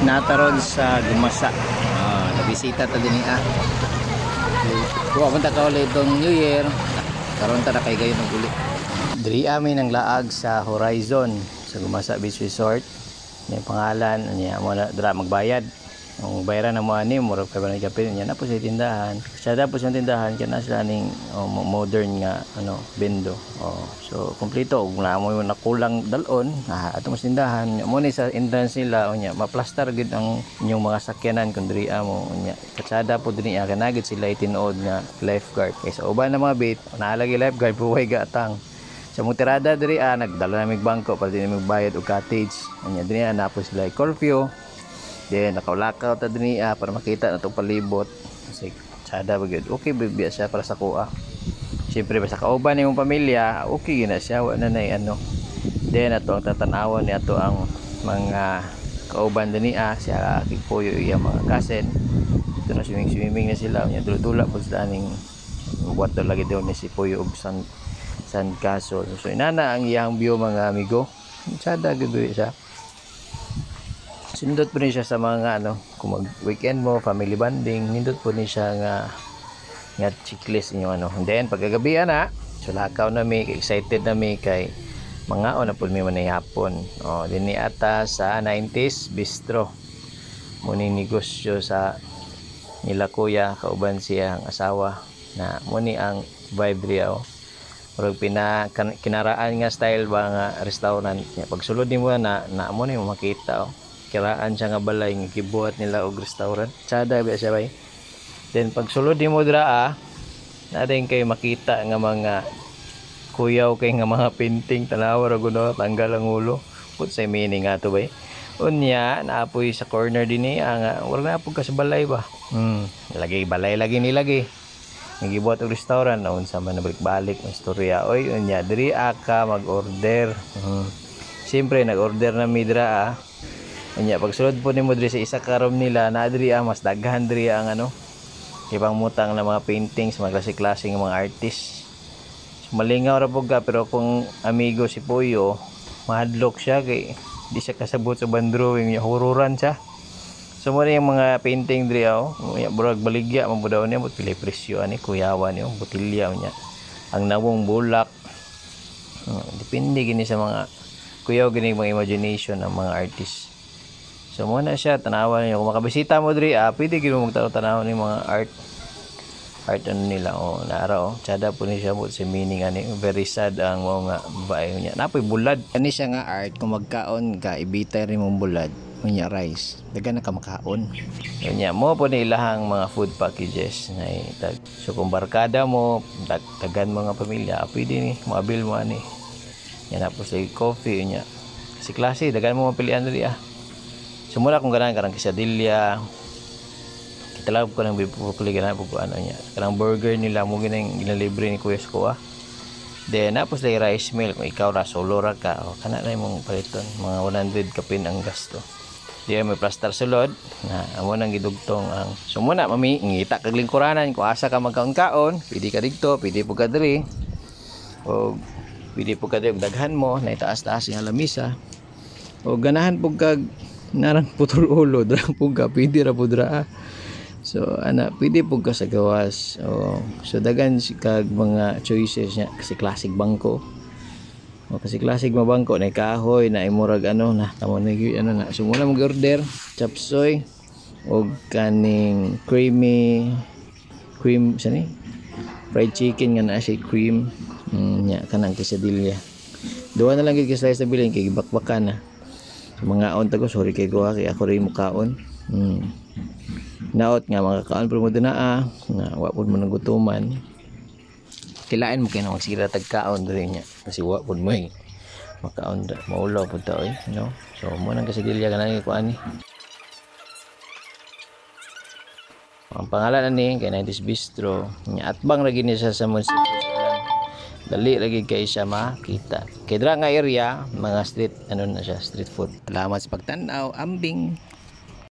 nataron sa Gumasa. Nabisita ta din kuha punta ka ulit itong New Year, karon ta na kay gayon ng uli. Diri amin ang laag sa Horizon sa Gumasa Beach Resort. May pangalan niya mo na dra magbayad. Ang bayaran na mo ani murag 500 kapin niya na po sa tindahan. Sa dapo sa tindahan kana sila ning modern nga bendo. So kompleto ug na mo nakulang dalon atong tindahan mo ni sa entrance nila unya ma-plaster gid ang inyong mga sakyanan kun diri mo unya. Katsada po diri kana gid sila itinuod nga lifeguard. Kay sa uban na mga bit naalagi lifeguard buhay gatang. Sa mutirada diri nagdala na mig bangko para dinhi magbayad og cottage. Unya diri napos sila curfew. Then nakaulakaw ta dinhi para makita na itong palibot kasi sada bagid okay bibiya siya para sa kuha. Siyempre basta kauban imong pamilya okay gina siya wala na then ato ang tatanawon ni ato ang mga kauban dinhi siya kipuyo iya mga kasen ito na swimming na sila nya dula-dula pud sa aning buhat daw lagi daw ni si Puyo og San Castle. So inana ang iyang view mga amigo sada gid siya. Sindot po niya sa mga kung mag weekend mo, family bonding, nindot po niya siya nga checklist inyo And then pagkagabi sulakaw na mi, excited na mi kay mga na po mi manayapon. Dinhi ata sa 90s Bistro. Muning negosyo sa nila kuya, kauban siya ang asawa na muni ang vibe riyaw. Murag kinaraan nga style ba nga restaurant. Pagsulod nimo na mo ni makita kiraan siya nga balay nga gibuhat nila og restaurant. Sada ba siya bay. Then pag sulod nimo dira natin kay makita nga mga kuyaw kay nga mga painting tanawa ra guno tanggal ang ulo. Put say meaning ato bay. Unya naapoy sa corner dinhi nga wala na pud ka sa balay ba. Lagi balay lagi nilagi. Nagibuhat og restaurant unsa man nabalik-balik ang istorya. Oy unya diri ka mag-order. Siyempre nag-order na mi dira Unya pagsulod po nimo diri sa isa ka room nila na diri mas daghan diri ang ibang mutang na mga paintings, mga klase-klase ng mga artist. So, malingaw ra pud ka pero kung amigo si Puyo, mahadlok siya kay di siya kasabot sa bandrowing niya, hururan siya. So mo yung mga painting diri burag baligya man daw niya but pili presyo ani kuyawan yung botilya niya. Ang nawong bulak. Depende gini sa mga kuyaw gini mga imagination ng mga artist. So muna siya tanawan niyo kung makabisita mo diri pwede gyud mo magtanaw ni mga art nila naara tsada po ni siya mo sa meaning ani very sad ang mga bae niya napoy bulad ani siya nga art kung magkaon ka ibitay rin mong bulad unya rice dagan na ka makaon unya mo po ni ilahang mga food packages na so kung barkada mo tagan mga pamilya pwede ni moabil mo ani yan na po sa coffee unya kasi klase dagan mo mapilian diri Sumula kung ganahan karang quesadilla. Kita lang ko nang bipupuli ganahan po niya. Karang burger nila mo ginalibre ni Kuya Skoa. Then napos lay rice meal kung ikaw ra solo ra ka kana na imong paliton mga 100 kapin ang gasto. Di may plaster sulod na amo nang gidugtong ang sumuna mami ngita kag lingkuranan kung asa ka magkaon-kaon, pwede ka didto, pwede po ka diri. O pwede po ka diri daghan mo na itaas-taas nga lamisa. O ganahan po kag narang putol ulo dra pugka pwede ra pudra so pwede pugka sa gawas so dagan kag mga choices niya kasi classic bangko kasi classic mga bangko na kahoy na imurag na tamo na na so muna mag-order chop suey og kaning cream sani fried chicken nga na siya cream nya kanang quesadilla duha na lang gid slice na bilin kay bakbakan mga tago sorry kay ko kay ako rin mukaon naot nga mga kaon pero mo dinaa nga wa pud mo nagutuman kilain mo kay na magsira tagkaon diri nya kasi wa pud mo makaon maulaw pud ta so mo nang kasigilya kanang ko ani ang pangalan ani kay 90s Bistro nya atbang ra gini sa munisipyo dali lagi kay siya makita kay dra nga area mga street na siya street food. Salamat sa pagtanaw ambing.